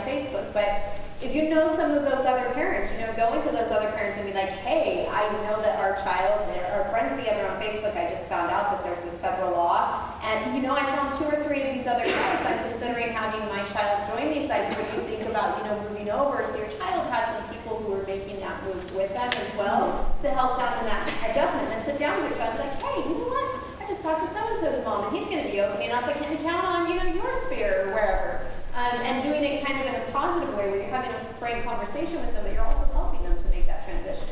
Facebook. But if you know some of those other parents, go into those other parents and be like, hey, I know that our child, our friends together on Facebook, I just found out that there's this federal law. And, I found 2 or 3 of these other sites. I'm considering having my child join these sites. Would you think about, moving over? So your child has some people who are making that move with them as well to help them in that adjustment. And sit down with your child and be like, hey, you know what? I just talked to so-and-so's mom, and he's going to be opening up and can count on, your sphere or wherever. And doing it kind of in a positive way where you're having a frank conversation with them, but you're also helping them to make that transition.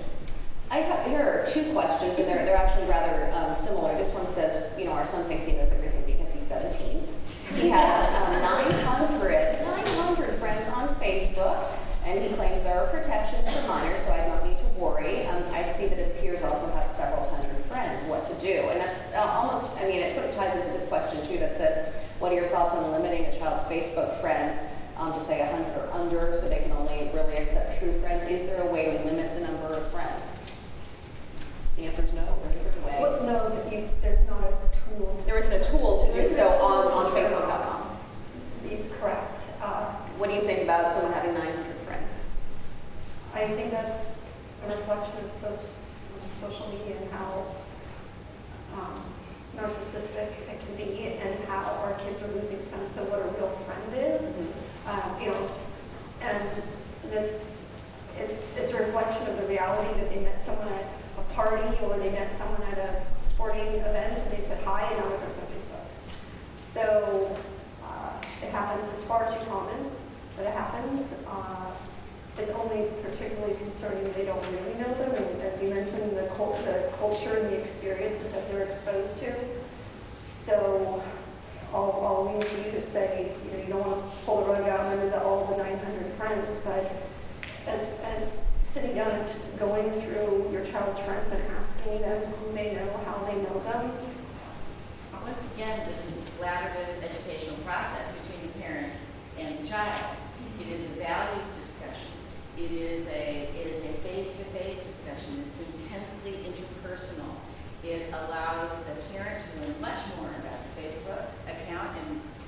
Here are 2 questions, and they're actually rather similar. This one says, our son thinks he knows everything because he's 17. He has 900 friends on Facebook, and he claims there are protections for minors, so I don't need to worry. I see that his peers also have several hundred friends. What to do? And that's it sort of ties into this question, too, that says, what are your thoughts on limiting a child's Facebook friends to say 100 or under so they can only really accept true friends? Is there a way to limit the number of friends? The answer is no, or is it a way? Well, no, there's not a tool. There isn't a tool to do so on Facebook.com. Correct. What do you think about someone having 900 friends? I think that's a reflection of social media and how narcissistic it can be, and how our kids are losing sense of what a real friend is. And it's a reflection of the reality that they met someone at a party, or they met someone at a sporting event and they said hi, and now they're friends on Facebook. So it happens. It's far too common that it happens. It's only particularly concerning when they don't really know them, and as you mentioned, the culture and the experiences that they're exposed to. So I'll lean to you to say, you don't want to pull the rug out under all the 900 friends, but as sitting down and going through your child's friends and asking them who they know, how they know them. Once again, this is a collaborative educational process between the parent and the child. It is a values discussion. It is a face-to-face discussion. It's intensely interpersonal. It allows the parent to learn much more about the Facebook account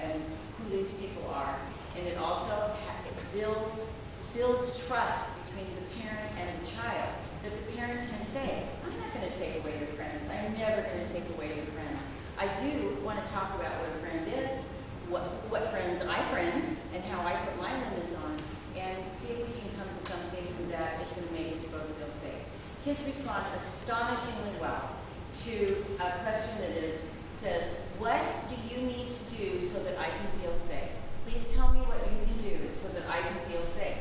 and who these people are. And it also builds trust between the parent and the child, that the parent can say, I'm not going to take away your friends. I'm never going to take away your friends. I do want to talk about what a friend is, what friends I friend, and how I put my limits on, and see if we can come to something that is going to make us both feel safe. Kids respond astonishingly well to a question that says, what do you need to do so that I can feel safe? Please tell me what you can do so that I can feel safe.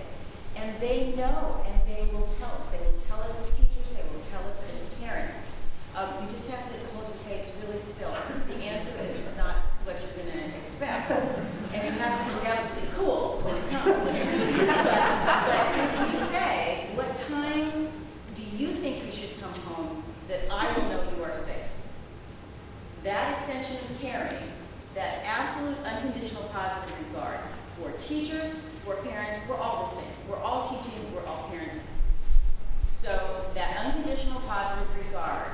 And they know, and they will tell us. They will tell us as teachers, they will tell us as parents. You just have to hold your face really still, because the answer is not what you're going to expect. And you have to be absolutely cool when it comes. but if you say, what time do you think you should come home that I will know you are safe? That extension of caring, that absolute unconditional positive regard for teachers, for parents, we're all the same. We're all teaching, we're all parenting. So that unconditional positive regard,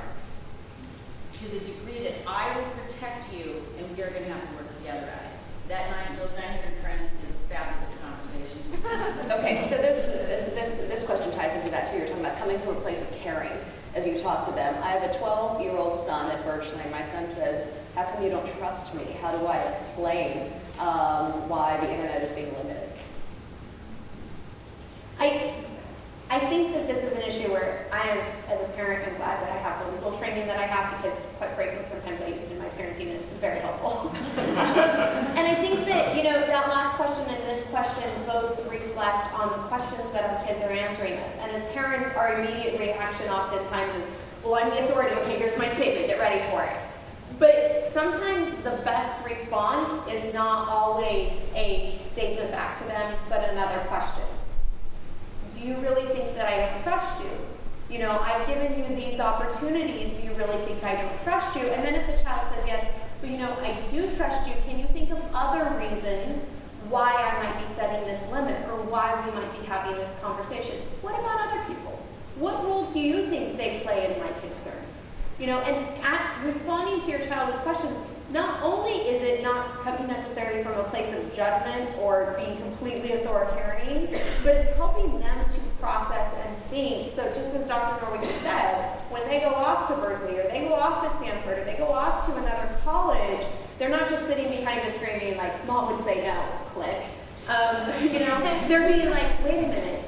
to the degree that I will protect you, and we are going to have to work together at it. Those 900 friends is a fabulous conversation. Okay, so this question ties into that too. You're talking about coming from a place of caring as you talk to them. I have a 12-year-old son at Birchland. My son says, how come you don't trust me? How do I explain why the internet is being limited? I think that this is an issue where I am, as a parent, I'm glad that I have the legal training that I have, because quite frankly, sometimes I use it in my parenting and it's very helpful. And I think that, that last question and this question both reflect on the questions that our kids are answering us. And as parents, our immediate reaction oftentimes is, well, I'm the authority, okay, here's my statement, get ready for it. But sometimes the best response is not always a statement back to them, but another question. Do you really think that I don't trust you? I've given you these opportunities. Do you really think I don't trust you? And then if the child says yes, but I do trust you, can you think of other reasons why I might be setting this limit, or why we might be having this conversation? What about other people? What role do you think they play in my concerns? And responding to your child with questions, not only is it not coming necessarily from a place of judgment or being completely authoritarian, but it's helping them to process and think. So just as Dr. Norwick said, when they go off to Berkeley or they go off to Stanford or they go off to another college, they're not just sitting behind a screen like, Mom would say no, click. They're being like, wait a minute,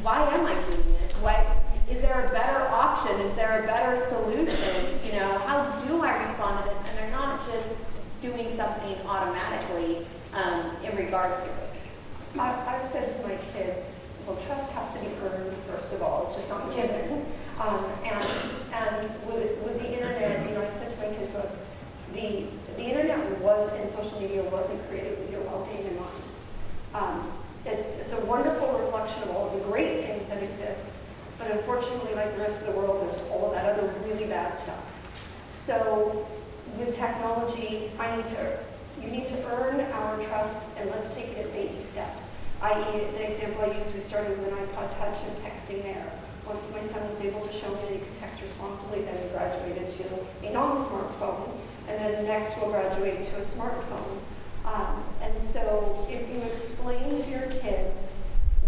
why am I doing this? Is there a better option? Is there a better solution? How do I respond to this? And they're not just doing something automatically in regards to it. I've said to my kids, well, trust has to be earned, first of all. It's just not given. And with the internet, I said to my kids, look, the internet and social media wasn't created with your well-being in mind. It's a wonderful reflection of all of the great things that exist, but unfortunately, like the rest of the world, there's all of that other really bad stuff. So with technology, you need to earn our trust, and let's take it at baby steps. I.e., the example I used, we started with an iPod Touch and texting there. Once my son was able to show me that he could text responsibly, then we graduated to a non-smartphone, and then next we'll graduate to a smartphone. And so if you explain to your kids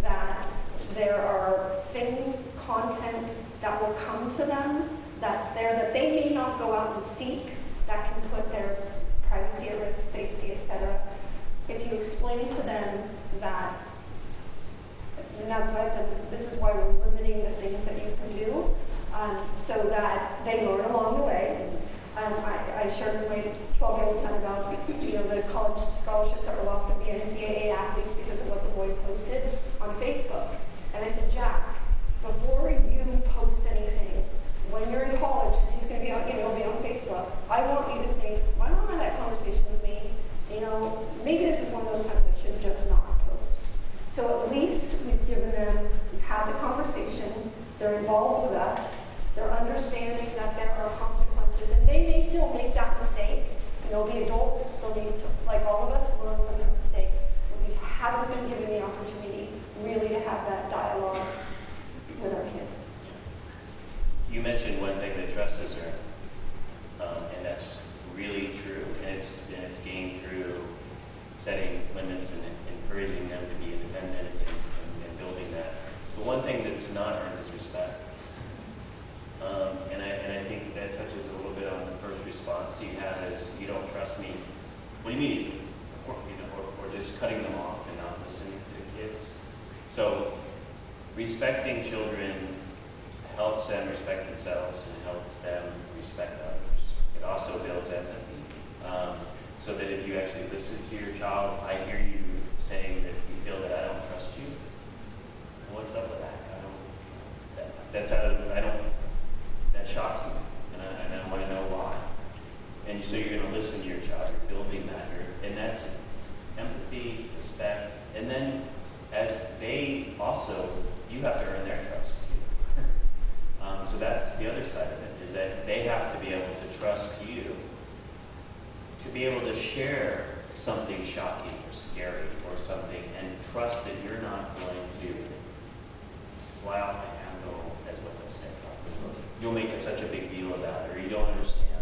that there are things, content that will come to them that's there that they may not go out and seek, that can put their privacy at risk, safety, etc. If you explain to them that, and that's why this is why we're limiting the things that you can do, so that they learn along the way. I shared with my 12-year-old son about the college scholarships that were lost of the NCAA athletes because of what the boys posted on Facebook. And I said, Jack, before you post anything, when you're in college, because he's going to be on, he'll be on Facebook, I want you to think, my mom had that conversation with me. Maybe this is one of those times I should just not post. So at least we've given them, we've had the conversation, they're involved with us, they're understanding that there are consequences, and they may still make that mistake, and they'll be adults, they'll need to, like all of us, learn from their mistakes, but we haven't been given the opportunity really to have that dialogue with our kids. You mentioned one thing, that trust is earned, and that's really true, and it's gained through setting limits and encouraging them to be independent and building that. The one thing that's not earned is respect. And I think that touches a little bit on the first response you have is, you don't trust me. What do you mean? Or just cutting them off and not listening to kids. So respecting children helps them respect themselves and helps them respect others. It also builds empathy. So that if you actually listen to your child, I hear you saying that you feel that I don't trust you. What's up with that? That shocks me, and I want to know why. And so you're going to listen to your child. You're building that, and that's empathy, respect, and then as they also, you have to earn their trust too. So that's the other side of it, is that they have to be able to trust you to be able to share something shocking or scary or something, and trust that you're not going to fly off the handle, as what they'll say. You'll make such a big deal about it, or you don't understand.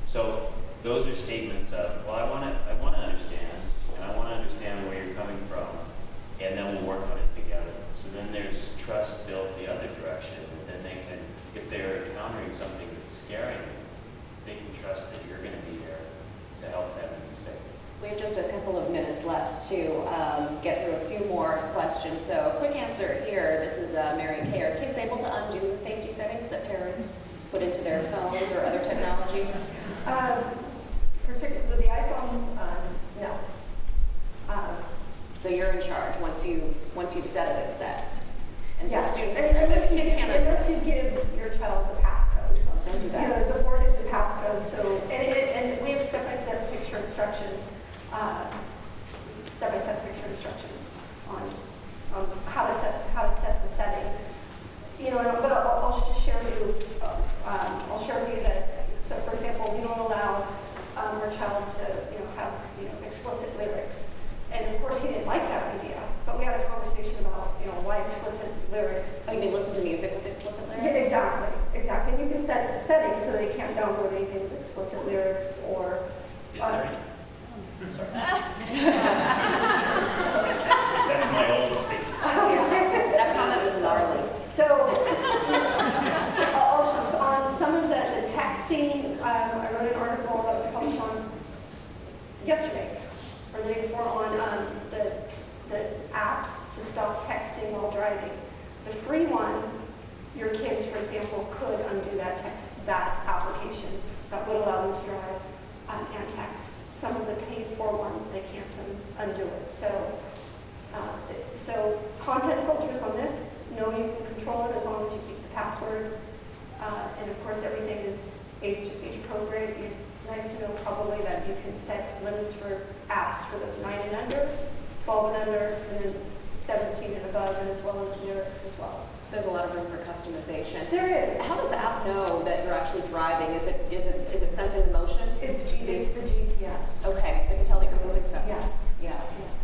So those are statements of, well, I want to understand, and I want to understand where you're coming from, and then we'll work on it together. So then there's trust built the other direction, and then they can, if they're encountering something that's scaring them, they can trust that you're going to be there to help them and be safe. We have just a couple of minutes left to get through a few more questions. So quick answer here. This is Mary Kay. Are kids able to undo safety settings that parents put into their phones or other technology? Particularly the iPhone, no. So you're in charge. Once you've set it, it's set. And Yes, students, unless you give your child the passcode. Don't do that. There's a 4-digit passcode. So and we have step-by-step picture instructions. Step-by-step picture instructions on how to set the settings. But I'll just share with you. I'll share with you that. So, for example, we don't allow our child to have explicit lyrics, and of course he didn't like that idea. But we had a conversation about why explicit lyrics. Oh, you mean listen to music with explicit lyrics? Yeah, exactly. And you can set the settings so they can't download anything with explicit lyrics or the free one, your kids, for example, could undo that application. That would allow them to drive and text. Some of the paid for ones, they can't undo it. So content filters on this, know you can control it as long as you keep the password. And of course, everything is age appropriate. It's nice to know probably that you can set limits for apps for those 9 and under, 12 and under, and then 17 and above, and as well as lyrics as well. So there's a lot of room for customization. There is. How does the app know that you're actually driving? Is it sensing the motion? It's the GPS. Okay, so it can tell that you're moving fast. Yes. Yeah.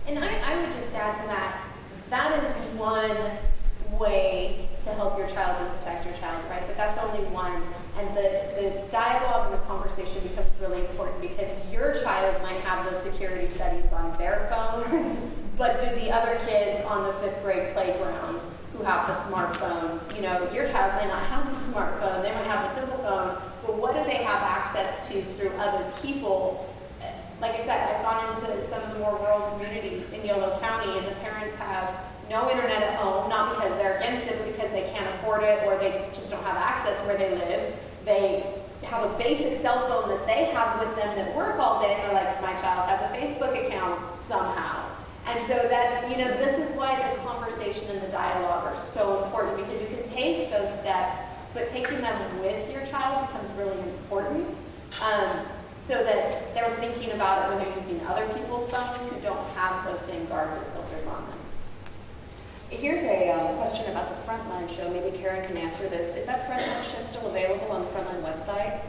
And I would just add to that, that is one way to help your child and protect your child, right? But that's only one. And the dialogue and the conversation becomes really important because your child might have those security settings on their phone, but do the other kids on the 5th grade playground who have the smartphones, you know, your child might not have the smartphone, they might have the simple phone, but what do they have access to through other people? Like I said, I've gone into some of the more rural communities in Yolo County, and the parents have no internet at home, not because they're against it, but because they can't afford it or they just don't have access where they live. They have a basic cell phone that they have with them that work all day, and they're like, my child has a Facebook account somehow. And so that's, you know, this is why the conversation and the dialogue are so important, because you can take those steps, but taking them with your child becomes really important. So that they're thinking about it when they're using other people's phones who don't have those same guards or filters on them. Here's a question about the Frontline show. Maybe Karen can answer this. Is that Frontline show still available on the Frontline website?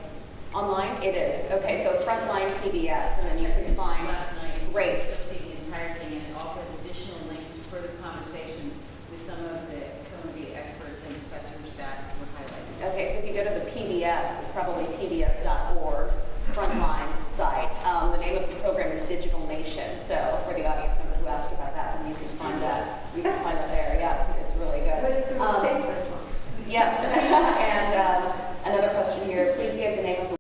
Online? It is. Okay, so Frontline PBS, and then you can find. Last night, Great. you can see the entire thing, and it also has additional links to further conversations with some of the experts and professors that were highlighted. Okay, so if you go to the PBS, it's probably PBS